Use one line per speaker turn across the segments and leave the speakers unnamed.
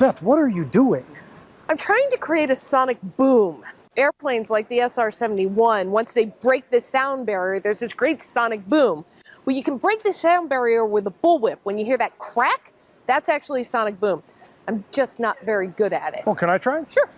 Beth, what are you doing?
I'm trying to create a sonic boom. Airplanes like the SR-71, once they break the sound barrier, there's this great sonic boom. Well, you can break the sound barrier with a bullwhip. When you hear that crack, that's actually a sonic boom. I'm just not very good at it.
Well, can I try?
Sure.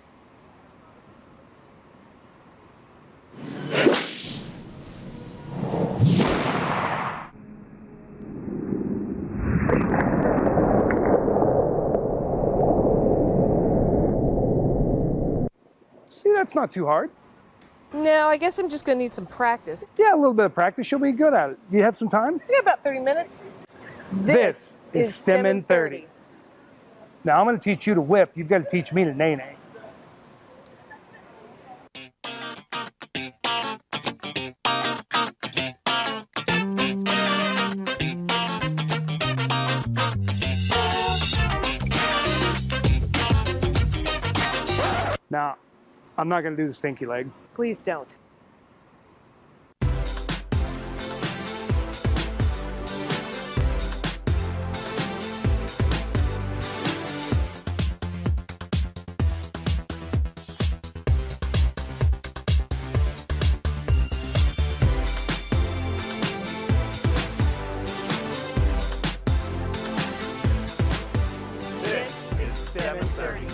See, that's not too hard.
No, I guess I'm just going to need some practice.
Yeah, a little bit of practice. You'll be good at it. Do you have some time?
Yeah, about 30 minutes.
This is STEM in 30. Now, I'm going to teach you to whip. You've got to teach me to nay-nay. Now, I'm not going to do the stinky leg.
Please don't.
This is 7:30.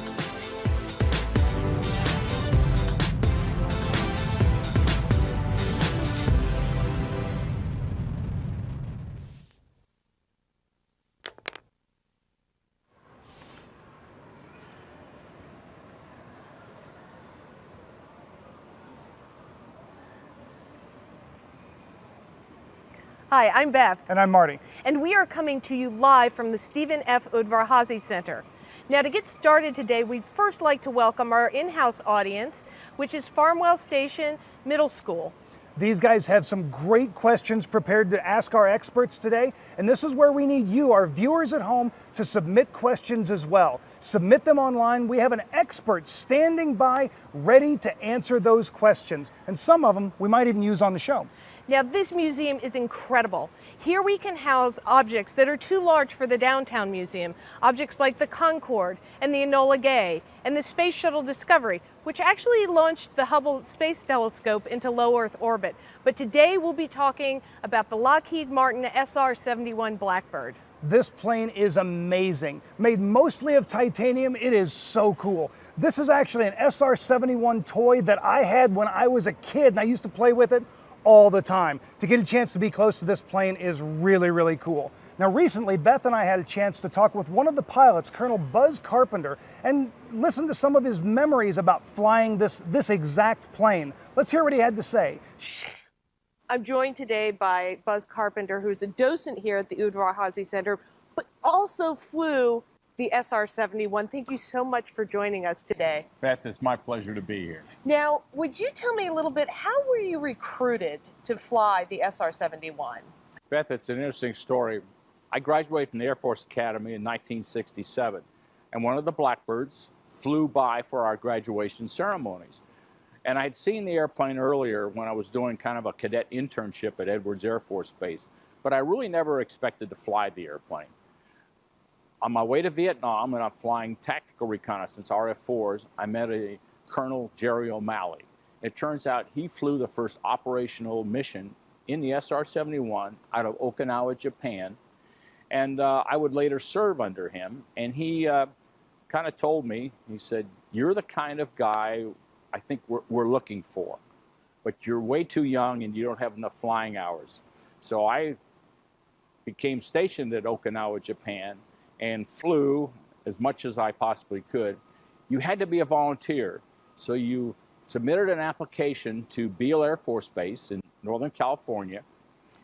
Hi, I'm Beth.
And I'm Marty.
And we are coming to you live from the Stephen F. Udvar-Hazy Center. Now, to get started today, we'd first like to welcome our in-house audience, which is Farmwell Station Middle School.
These guys have some great questions prepared to ask our experts today, and this is where we need you, our viewers at home, to submit questions as well. Submit them online. We have an expert standing by, ready to answer those questions, and some of them we might even use on the show.
Now, this museum is incredible. Here we can house objects that are too large for the downtown museum. Objects like the Concorde and the Enola Gay and the Space Shuttle Discovery, which actually launched the Hubble Space Telescope into low Earth orbit. But today we'll be talking about the Lockheed Martin SR-71 Blackbird.
This plane is amazing. Made mostly of titanium, it is so cool. This is actually an SR-71 toy that I had when I was a kid, and I used to play with it all the time. To get a chance to be close to this plane is really, really cool. Now, recently, Beth and I had a chance to talk with one of the pilots, Colonel Buzz Carpenter, and listen to some of his memories about flying this exact plane. Let's hear what he had to say.
I'm joined today by Buzz Carpenter, who's a docent here at the Udvar-Hazy Center, but also flew the SR-71. Thank you so much for joining us today.
Beth, it's my pleasure to be here.
Now, would you tell me a little bit, how were you recruited to fly the SR-71?
Beth, it's an interesting story. I graduated from the Air Force Academy in 1967, and one of the Blackbirds flew by for our graduation ceremonies. And I had seen the airplane earlier when I was doing kind of a cadet internship at Edwards Air Force Base, but I really never expected to fly the airplane. On my way to Vietnam, and I'm flying tactical reconnaissance, RF-4s, I met a Colonel Jerry O'Malley. It turns out he flew the first operational mission in the SR-71 out of Okinawa, Japan, and I would later serve under him. And he kind of told me, he said, "You're the kind of guy I think we're looking for, but you're way too young and you don't have enough flying hours." So I became stationed at Okinawa, Japan, and flew as much as I possibly could. You had to be a volunteer, so you submitted an application to Beale Air Force Base in Northern California,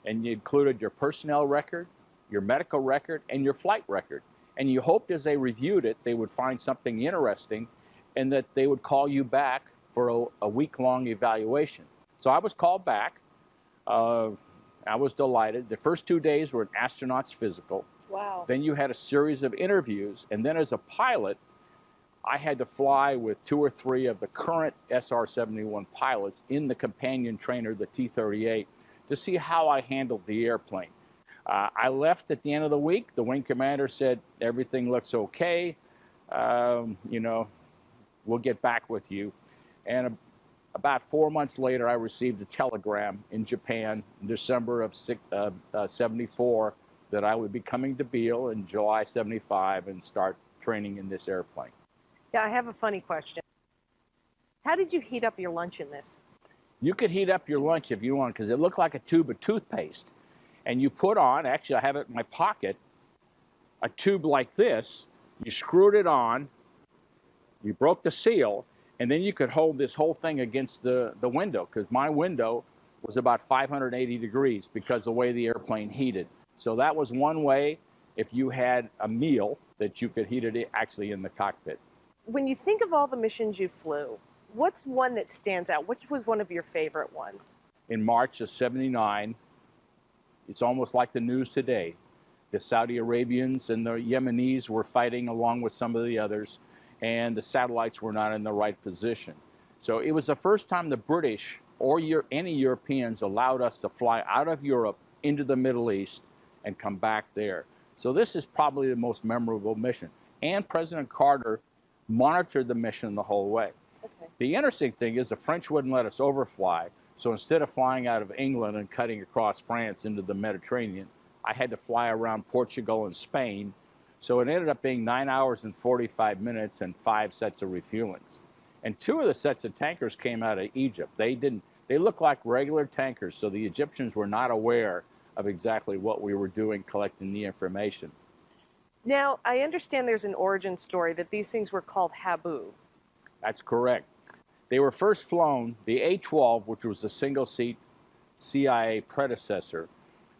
and you included your personnel record, your medical record, and your flight record. And you hoped as they reviewed it, they would find something interesting and that they would call you back for a week-long evaluation. So I was called back. I was delighted. The first 2 days were an astronaut's physical.
Wow.
Then you had a series of interviews, and then as a pilot, I had to fly with 2 or 3 of the current SR-71 pilots in the companion trainer, the T-38, to see how I handled the airplane. I left at the end of the week. The wing commander said, everything looks okay. you know, we'll get back with you. And about 4 months later, I received a telegram in Japan in December of 74 that I would be coming to Beale in July 75 and start training in this airplane.
Yeah, I have a funny question. How did you heat up your lunch in this?
You could heat up your lunch if you want, because it looked like a tube of toothpaste. And you put on, actually I have it in my pocket, a tube like this. You screwed it on, you broke the seal, and then you could hold this whole thing against the window, because my window was about 580 degrees because of the way the airplane heated. So that was one way, if you had a meal, that you could heat it actually in the cockpit.
When you think of all the missions you flew, what's one that stands out? Which was one of your favorite ones?
In March of 79, it's almost like the news today. The Saudi Arabians and the Yemenis were fighting along with some of the others, and the satellites were not in the right position. So it was the first time the British or any Europeans allowed us to fly out of Europe into the Middle East and come back there. So this is probably the most memorable mission. And President Carter monitored the mission the whole way.
Okay.
The interesting thing is the French wouldn't let us overfly. So instead of flying out of England and cutting across France into the Mediterranean, I had to fly around Portugal and Spain. So it ended up being 9 hours and 45 minutes and 5 sets of refuelings. And 2 of the sets of tankers came out of Egypt. They looked like regular tankers, so the Egyptians were not aware of exactly what we were doing, collecting the information.
Now, I understand there's an origin story that these things were called Habu.
That's correct. They were first flown, the A-12, which was a single-seat CIA predecessor.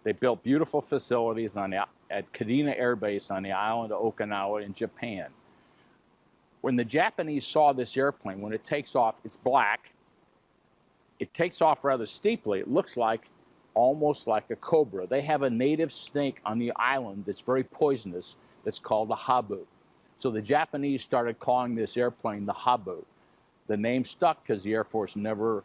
They built beautiful facilities at Kadena Air Base on the island of Okinawa in Japan. When the Japanese saw this airplane, when it takes off, it's black. It takes off rather steeply. It looks like almost like a cobra. They have a native snake on the island that's very poisonous that's called a habu. So the Japanese started calling this airplane the Habu. The name stuck because the Air Force never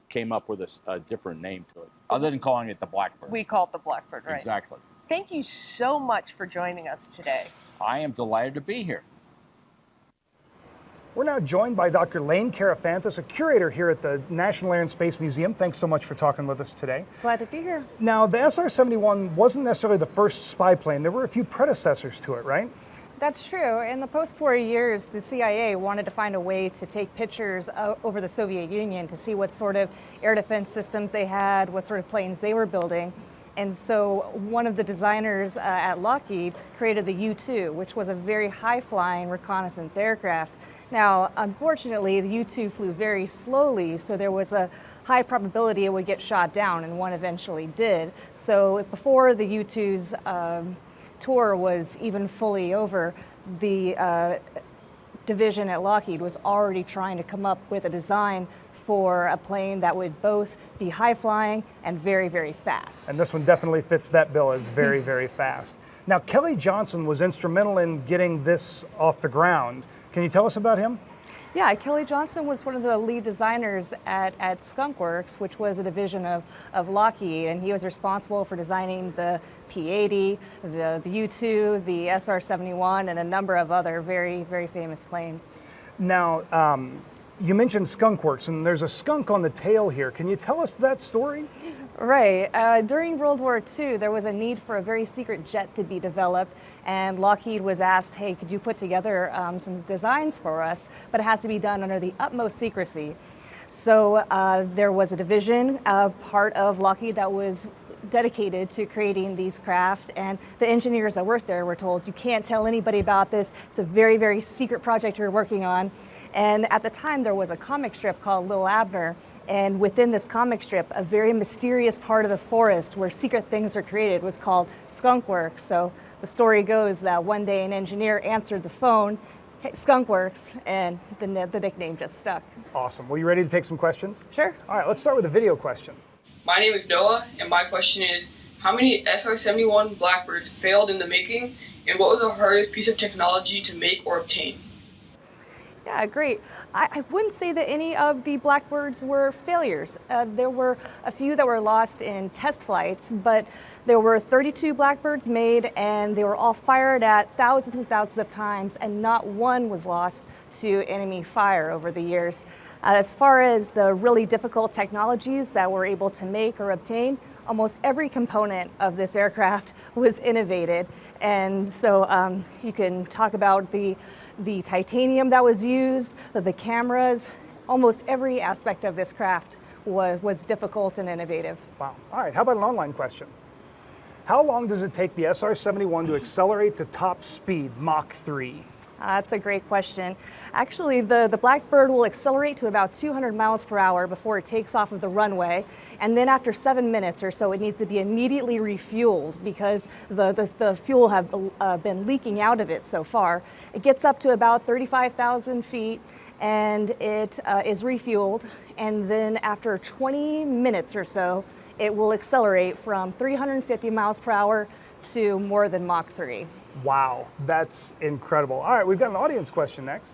came up with a different name to it, other than calling it the Blackbird.
We call it the Blackbird, right?
Exactly.
Thank you so much for joining us today.
I am delighted to be here.
We're now joined by Dr. Lane Karafantis, a curator here at the National Air and Space Museum. Thanks so much for talking with us today.
Glad to be here.
Now, the SR-71 wasn't necessarily the first spy plane. There were a few predecessors to it, right?
That's true. In the post-war years, the CIA wanted to find a way to take pictures over the Soviet Union to see what sort of air defense systems they had, what sort of planes they were building. And so one of the designers at Lockheed created the U-2, which was a very high-flying reconnaissance aircraft. Now, unfortunately, the U-2 flew very slowly, so there was a high probability it would get shot down, and one eventually did. So before the U-2's tour was even fully over, the division at Lockheed was already trying to come up with a design for a plane that would both be high-flying and very, very fast.
And this one definitely fits that bill as very, very fast. Now, Kelly Johnson was instrumental in getting this off the ground. Can you tell us about him?
Yeah, Kelly Johnson was one of the lead designers at Skunk Works, which was a division of Lockheed, and he was responsible for designing the P-80, the U-2, the SR-71, and a number of other very, very famous planes.
Now, you mentioned Skunk Works, and there's a skunk on the tail here. Can you tell us that story?
Right. During World War II, there was a need for a very secret jet to be developed, and Lockheed was asked, hey, could you put together some designs for us, but it has to be done under the utmost secrecy. So there was a division, part of Lockheed, that was dedicated to creating these craft, and the engineers that worked there were told, you can't tell anybody about this. It's a very, very secret project you're working on. And at the time, there was a comic strip called Little Abner, and within this comic strip, a very mysterious part of the forest where secret things are created was called Skunk Works. So the story goes that one day an engineer answered the phone, hey, Skunk Works, and the nickname just stuck.
Awesome. Well, you ready to take some questions?
Sure.
All right, let's start with a video question.
My name is Noah, and my question is, how many SR-71 Blackbirds failed in the making, and what was the hardest piece of technology to make or obtain?
Yeah, great. I wouldn't say that any of the Blackbirds were failures. There were a few that were lost in test flights, but there were 32 Blackbirds made, and they were all fired at thousands and thousands of times, and not one was lost to enemy fire over the years. As far as the really difficult technologies that we're able to make or obtain, almost every component of this aircraft was innovated. And so you can talk about the titanium that was used, the cameras, almost every aspect of this craft was difficult and innovative.
Wow. All right, how about an online question? How long does it take the SR-71 to accelerate to top speed, Mach 3?
That's a great question. Actually, the Blackbird will accelerate to about 200 miles per hour before it takes off of the runway. And then after 7 minutes or so, it needs to be immediately refueled because the fuel have been leaking out of it so far. It gets up to about 35,000 feet and it is refueled. And then after 20 minutes or so, it will accelerate from 350 miles per hour to more than Mach 3.
Wow, that's incredible. All right, we've got an audience question next.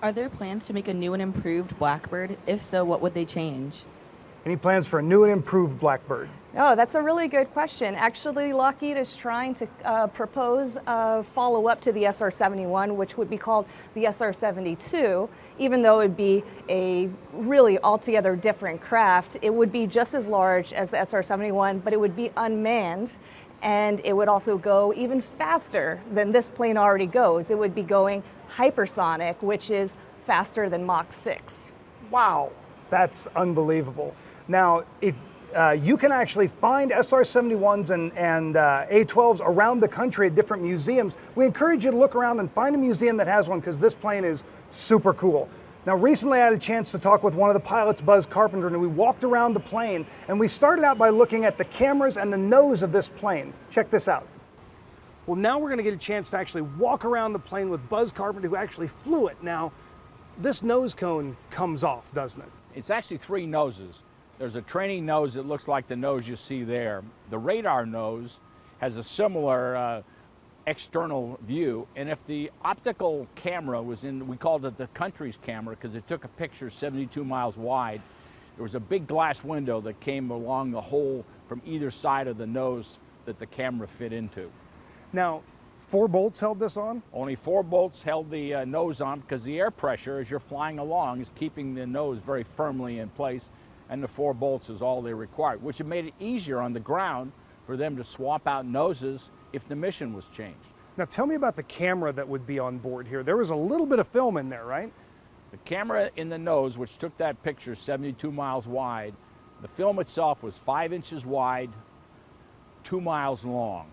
Are there plans to make a new and improved Blackbird? If so, what would they change?
Any plans for a new and improved Blackbird?
Oh, that's a really good question. Actually, Lockheed is trying to propose a follow-up to the SR-71, which would be called the SR-72. Even though it would be a really altogether different craft, it would be just as large as the SR-71, but it would be unmanned. And it would also go even faster than this plane already goes. It would be going hypersonic, which is faster than Mach 6.
Wow, that's unbelievable. Now, if you can actually find SR-71s and A-12s around the country at different museums, we encourage you to look around and find a museum that has one because this plane is super cool. Now, recently I had a chance to talk with one of the pilots, Buzz Carpenter, and we walked around the plane, and we started out by looking at the cameras and the nose of this plane. Check this out. Well, now we're going to get a chance to actually walk around the plane with Buzz Carpenter, who actually flew it. Now, this nose cone comes off, doesn't it?
It's actually 3 noses. There's a training nose that looks like the nose you see there. The radar nose has a similar external view, and if the optical camera was in, we called it the country's camera because it took a picture 72 miles wide. There was a big glass window that came along the hole from either side of the nose that the camera fit into.
Now, 4 bolts held this on?
Only 4 bolts held the nose on because the air pressure as you're flying along is keeping the nose very firmly in place, and the 4 bolts is all they required, which made it easier on the ground for them to swap out noses if the mission was changed.
Now tell me about the camera that would be on board here. There was a little bit of film in there, right?
The camera in the nose, which took that picture 72 miles wide, the film itself was 5 inches wide, 2 miles long.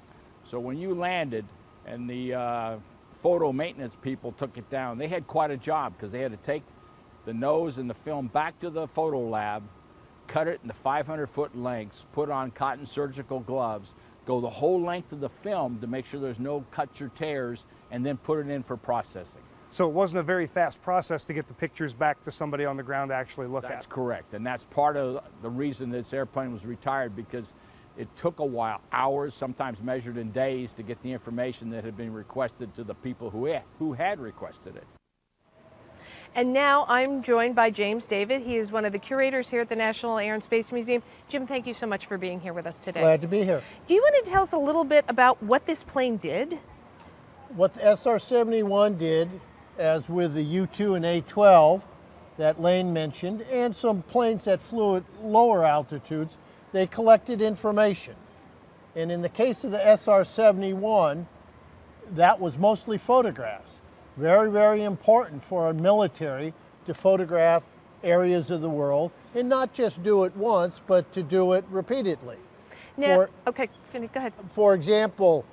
So when you landed and the photo maintenance people took it down, they had quite a job because they had to take the nose and the film back to the photo lab, cut it into 500-foot lengths, put on cotton surgical gloves, go the whole length of the film to make sure there's no cuts or tears, and then put it in for processing.
So it wasn't a very fast process to get the pictures back to somebody on the ground to actually look at.
That's correct, and that's part of the reason this airplane was retired, because it took a while, hours, sometimes measured in days, to get the information that had been requested to the people who had requested it.
And now I'm joined by James David. He is one of the curators here at the National Air and Space Museum. Jim, thank you so much for being here with us today.
Glad to be here.
Do you want to tell us a little bit about what this plane did?
What the SR-71 did, as with the U-2 and A-12 that Lane mentioned, and some planes that flew at lower altitudes, they collected information. And in the case of the SR-71, that was mostly photographs. Very, very important for our military to photograph areas of the world and not just do it once, but to do it repeatedly.
Now, okay, go ahead.
For example,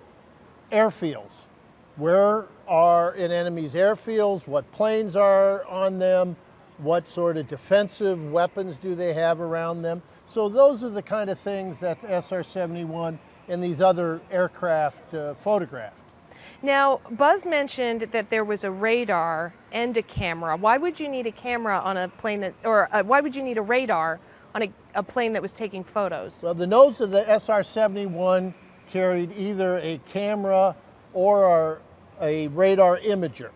airfields. Where are an enemy's airfields? What planes are on them? What sort of defensive weapons do they have around them? So those are the kind of things that the SR-71 and these other aircraft photographed.
Now, Buzz mentioned that there was a radar and a camera. Why would you need a camera on a plane that, or why would you need a radar on a plane that was taking photos?
Well, the nose of the SR-71 carried either a camera or a radar imager.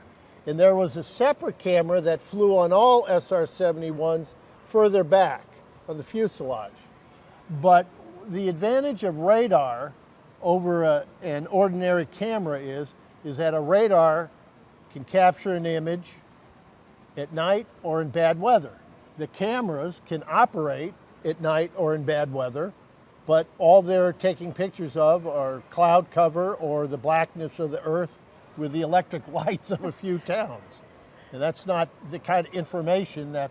And there was a separate camera that flew on all SR-71s further back on the fuselage. But the advantage of radar over an ordinary camera is that a radar can capture an image at night or in bad weather. The cameras can operate at night or in bad weather, but all they're taking pictures of are cloud cover or the blackness of the earth with the electric lights of a few towns. And that's not the kind of information that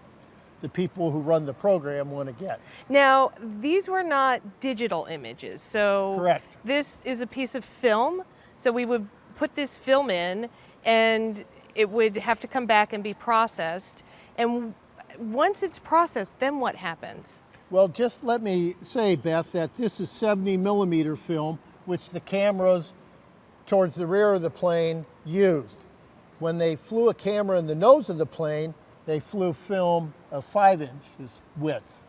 the people who run the program want to get.
Now, these were not digital images, so
Correct.
this is a piece of film. So we would put this film in, and it would have to come back and be processed. And once it's processed, then what happens?
Well, just let me say, Beth, that this is 70 millimeter film, which the cameras towards the rear of the plane used. When they flew a camera in the nose of the plane, they flew film of 5 inches width.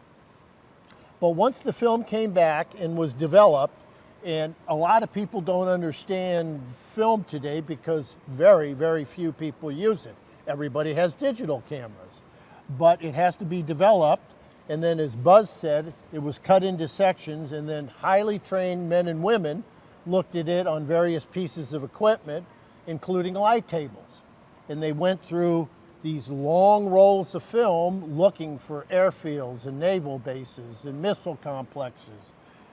But once the film came back and was developed, and a lot of people don't understand film today because very, very few people use it. Everybody has digital cameras, but it has to be developed. And then, as Buzz said, it was cut into sections, and then highly trained men and women looked at it on various pieces of equipment, including light tables. And they went through these long rolls of film looking for airfields and naval bases and missile complexes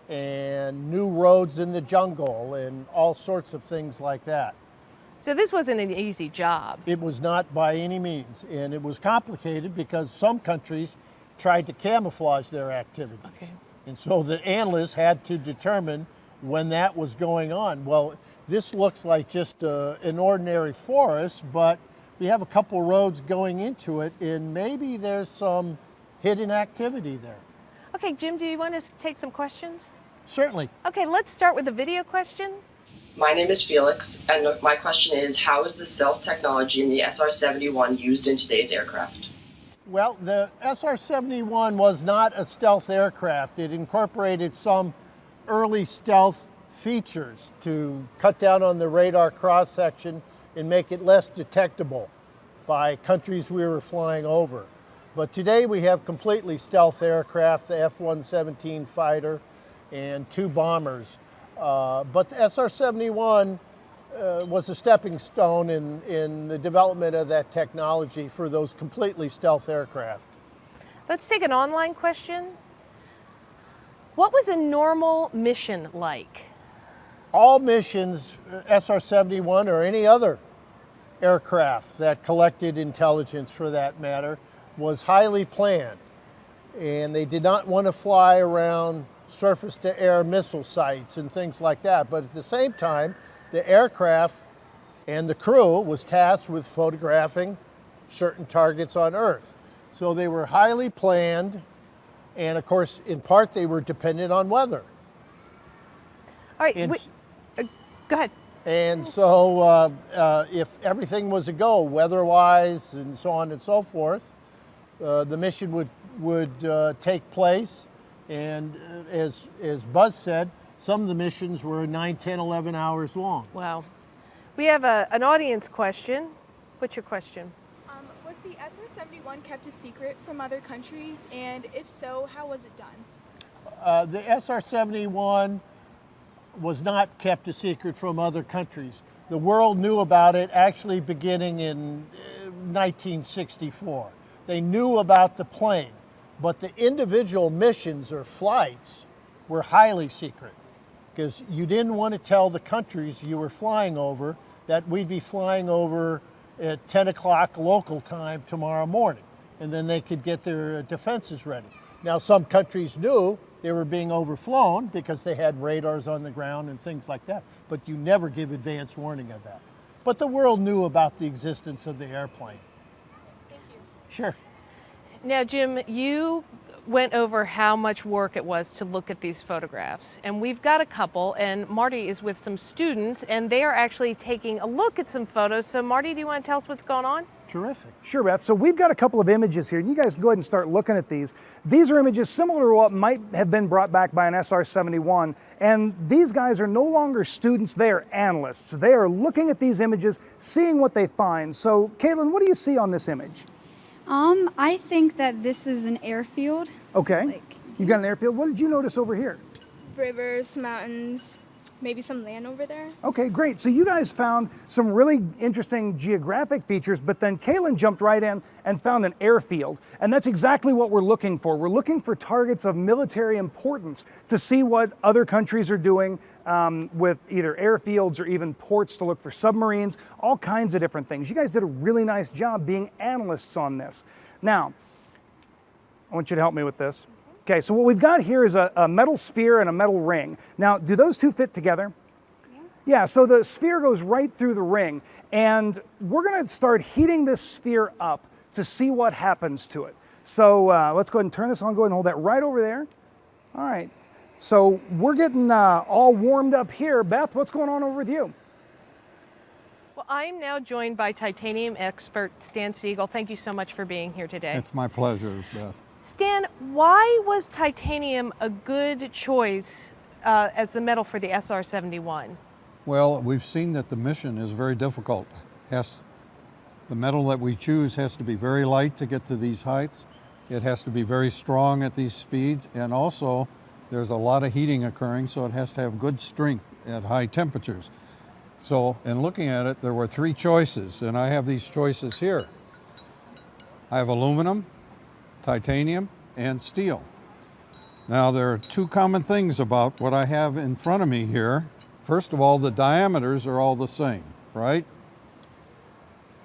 and new roads in the jungle and all sorts of things like that.
So this wasn't an easy job.
It was not by any means, and it was complicated because some countries tried to camouflage their activities.
Okay.
And so the analysts had to determine when that was going on. Well, this looks like just an ordinary forest, but we have a couple roads going into it, and maybe there's some hidden activity there.
Okay, Jim, do you want to take some questions?
Certainly.
Okay, let's start with the video question.
My name is Felix, and my question is, how is the stealth technology in the SR-71 used in today's aircraft?
Well, the SR-71 was not a stealth aircraft. It incorporated some early stealth features to cut down on the radar cross-section and make it less detectable by countries we were flying over. But today we have completely stealth aircraft, the F-117 fighter and 2 bombers. But the SR-71 was a stepping stone in the development of that technology for those completely stealth aircraft.
Let's take an online question. What was a normal mission like?
All missions, SR-71 or any other aircraft that collected intelligence for that matter, was highly planned. And they did not want to fly around surface-to-air missile sites and things like that. But at the same time, the aircraft and the crew was tasked with photographing certain targets on Earth. So they were highly planned, and of course, in part, they were dependent on weather.
All right,
And
go ahead.
And so if everything was a go, weather-wise and so on and so forth, the mission would take place. And as Buzz said, some of the missions were 9, 10, 11 hours long.
Wow. We have an audience question. What's your question?
Was the SR-71 kept a secret from other countries? And if so, how was it done?
The SR-71 was not kept a secret from other countries. The world knew about it actually beginning in 1964. They knew about the plane, but the individual missions or flights were highly secret because you didn't want to tell the countries you were flying over that we'd be flying over at 10 o'clock local time tomorrow morning, and then they could get their defenses ready. Now, some countries knew they were being overflown because they had radars on the ground and things like that, but you never give advance warning of that. But the world knew about the existence of the airplane.
Thank you.
Sure.
Now, Jim, you went over how much work it was to look at these photographs. And we've got a couple, and Marty is with some students, and they are actually taking a look at some photos. So Marty, do you want to tell us what's going on?
Terrific. Sure, Beth. So we've got a couple of images here, and you guys go ahead and start looking at these. These are images similar to what might have been brought back by an SR-71, and these guys are no longer students, they are analysts. They are looking at these images, seeing what they find. So, Caitlin, what do you see on this image?
I think that this is an airfield.
Okay. You got an airfield. What did you notice over here?
Rivers, mountains, maybe some land over there.
Okay, great. So you guys found some really interesting geographic features, but then Kaylin jumped right in and found an airfield. And that's exactly what we're looking for. We're looking for targets of military importance to see what other countries are doing with either airfields or even ports to look for submarines, all kinds of different things. You guys did a really nice job being analysts on this. Now, I want you to help me with this. Okay, so what we've got here is a metal sphere and a metal ring. Now, do those two fit together? Yeah, so the sphere goes right through the ring, and we're gonna start heating this sphere up to see what happens to it. So let's go ahead and turn this on, go ahead and hold that right over there. All right, so we're getting all warmed up here. Beth, what's going on over with you?
Well, I'm now joined by titanium expert Stan Siegel. Thank you so much for being here today.
It's my pleasure, Beth.
Stan, why was titanium a good choice as the metal for the SR-71?
Well, we've seen that the mission is very difficult. The metal that we choose has to be very light to get to these heights. It has to be very strong at these speeds, and also there's a lot of heating occurring, so it has to have good strength at high temperatures. So in looking at it, there were three choices, and I have these choices here. I have aluminum, titanium, and steel. Now there are two common things about what I have in front of me here. First of all, the diameters are all the same, right?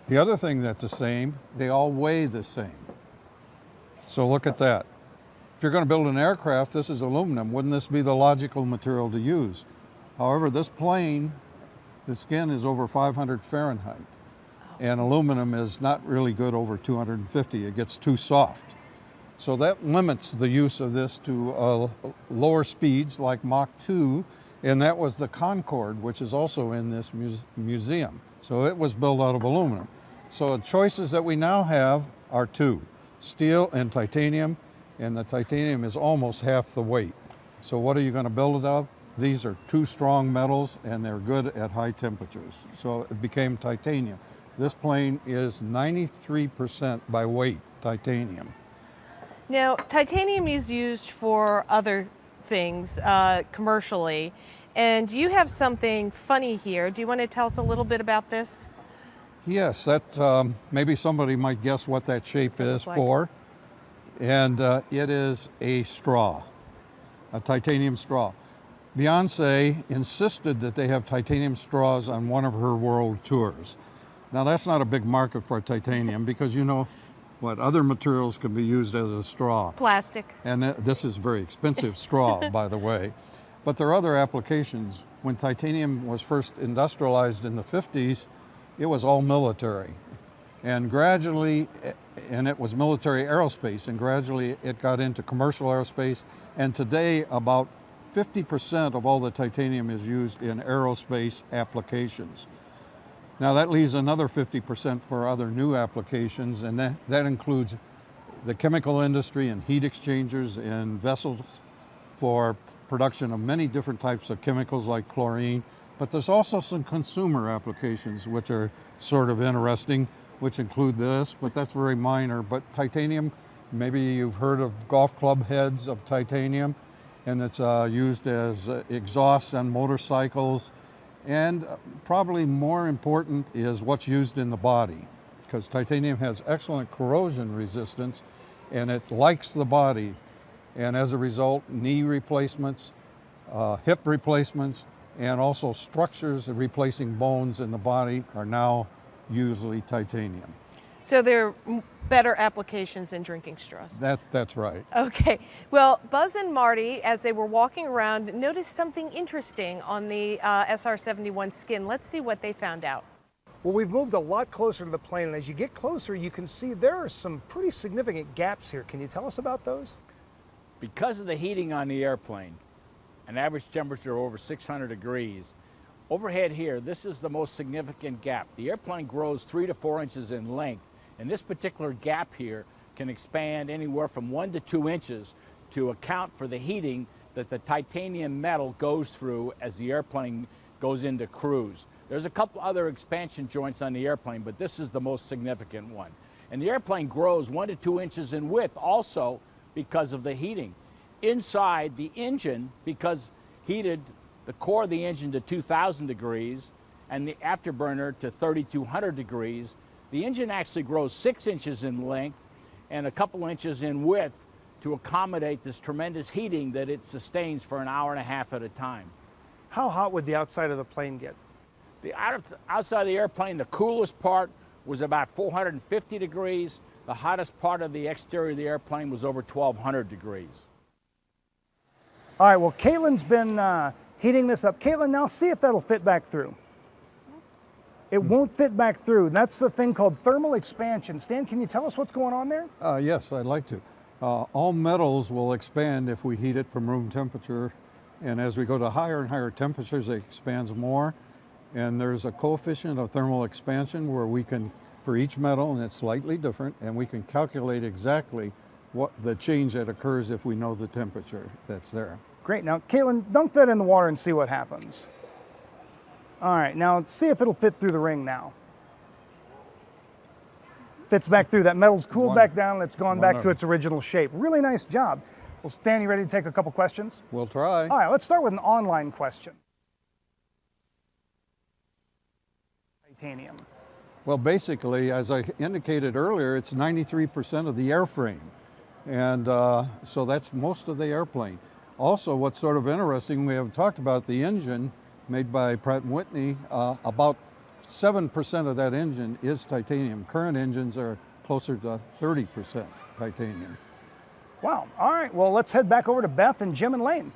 The other thing that's the same, they all weigh the same. So look at that. If you're going to build an aircraft, this is aluminum. Wouldn't this be the logical material to use? However, this plane, the skin is over 500 Fahrenheit, and aluminum is not really good over 250. It gets too soft. So that limits the use of this to lower speeds like Mach 2, and that was the Concorde, which is also in this museum. So it was built out of aluminum. So the choices that we now have are two, steel and titanium, and the titanium is almost half the weight. So what are you going to build it of? These are two strong metals, and they're good at high temperatures. So it became titanium. This plane is 93% by weight titanium.
Now, titanium is used for other things commercially, and you have something funny here. Do you want to tell us a little bit about this?
Yes, that maybe somebody might guess what that shape is for. And it is a straw, a titanium straw. Beyonce insisted that they have titanium straws on one of her world tours. Now that's not a big market for titanium because you know what other materials can be used as a straw.
Plastic.
And this is very expensive straw, by the way. But there are other applications. When titanium was first industrialized in the 50s, it was all military. And gradually, and it was military aerospace, and gradually it got into commercial aerospace. And today, about 50% of all the titanium is used in aerospace applications. Now that leaves another 50% for other new applications, and that includes the chemical industry and heat exchangers and vessels for production of many different types of chemicals like chlorine. But there's also some consumer applications which are sort of interesting, which include this, but that's very minor. But titanium, maybe you've heard of golf club heads of titanium, and it's used as exhausts on motorcycles. And probably more important is what's used in the body, because titanium has excellent corrosion resistance and it likes the body. And as a result, knee replacements, hip replacements, and also structures replacing bones in the body are now usually titanium.
So there are better applications than drinking straws.
That's right.
Okay. Well, Buzz and Marty, as they were walking around, noticed something interesting on the SR-71 skin. Let's see what they found out.
Well, we've moved a lot closer to the plane, and as you get closer, you can see there are some pretty significant gaps here. Can you tell us about those?
Because of the heating on the airplane, an average temperature over 600 degrees, overhead here, this is the most significant gap. The airplane grows 3 to 4 inches in length, and this particular gap here can expand anywhere from 1 to 2 inches to account for the heating that the titanium metal goes through as the airplane goes into cruise. There's a couple other expansion joints on the airplane, but this is the most significant one. And the airplane grows 1 to 2 inches in width also because of the heating. Inside the engine, because heated the core of the engine to 2,000 degrees and the afterburner to 3,200 degrees, the engine actually grows 6 inches in length and a couple inches in width to accommodate this tremendous heating that it sustains for an hour and a half at a time.
How hot would the outside of the plane get?
The outside of the airplane, the coolest part was about 450 degrees. The hottest part of the exterior of the airplane was over 1,200 degrees.
All right, well, Caitlin's been heating this up. Caitlin, now see if that'll fit back through. It won't fit back through. That's the thing called thermal expansion. Stan, can you tell us what's going on there?
Yes, I'd like to. All metals will expand if we heat it from room temperature, and as we go to higher and higher temperatures, it expands more. And there's a coefficient of thermal expansion where we can, for each metal, and it's slightly different, and we can calculate exactly what the change that occurs if we know the temperature that's there.
Great. Now, Caitlin, dunk that in the water and see what happens. All right, now see if it'll fit through the ring now. Fits back through. That metal's cooled back down and it's gone back to its original shape. Really nice job. Well, Stan, you ready to take a couple questions?
We'll try.
All right, let's start with an online question. Titanium.
Well, basically, as I indicated earlier, it's 93% of the airframe. And so that's most of the airplane. Also, what's sort of interesting, we have talked about the engine made by Pratt & Whitney. About 7% of that engine is titanium. Current engines are closer to 30% titanium.
Wow. All right. Well, let's head back over to Beth and Jim and Lane.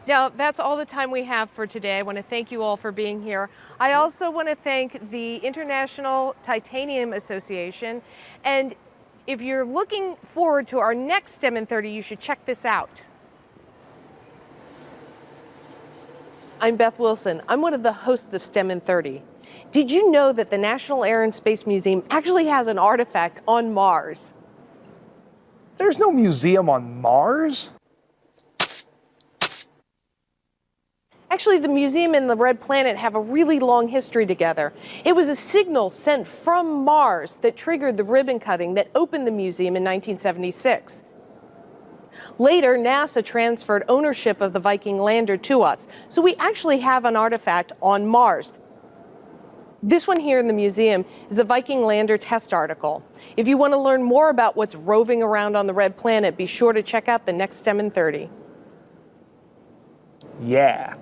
Now, that's all the time we have for today. I want to thank you all for being here. I also want to thank the International Titanium Association. And if you're looking forward to our next STEM in 30, you should check this out. I'm Beth Wilson. I'm one of the hosts of STEM in 30. Did you know that the National Air and Space Museum actually has an artifact on Mars?
There's no museum on Mars.
Actually, the museum and the Red Planet have a really long history together. It was a signal sent from Mars that triggered the ribbon cutting that opened the museum in 1976. Later, NASA transferred ownership of the Viking lander to us, so we actually have an artifact on Mars. This one here in the museum is a Viking lander test article. If you want to learn more about what's roving around on the Red Planet, be sure to check out the next STEM in 30.
Yeah.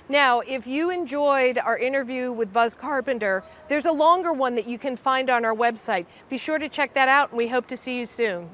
Now, if you enjoyed our interview with Buzz Carpenter, there's a longer one that you can find on our website. Be sure to check that out, and we hope to see you soon.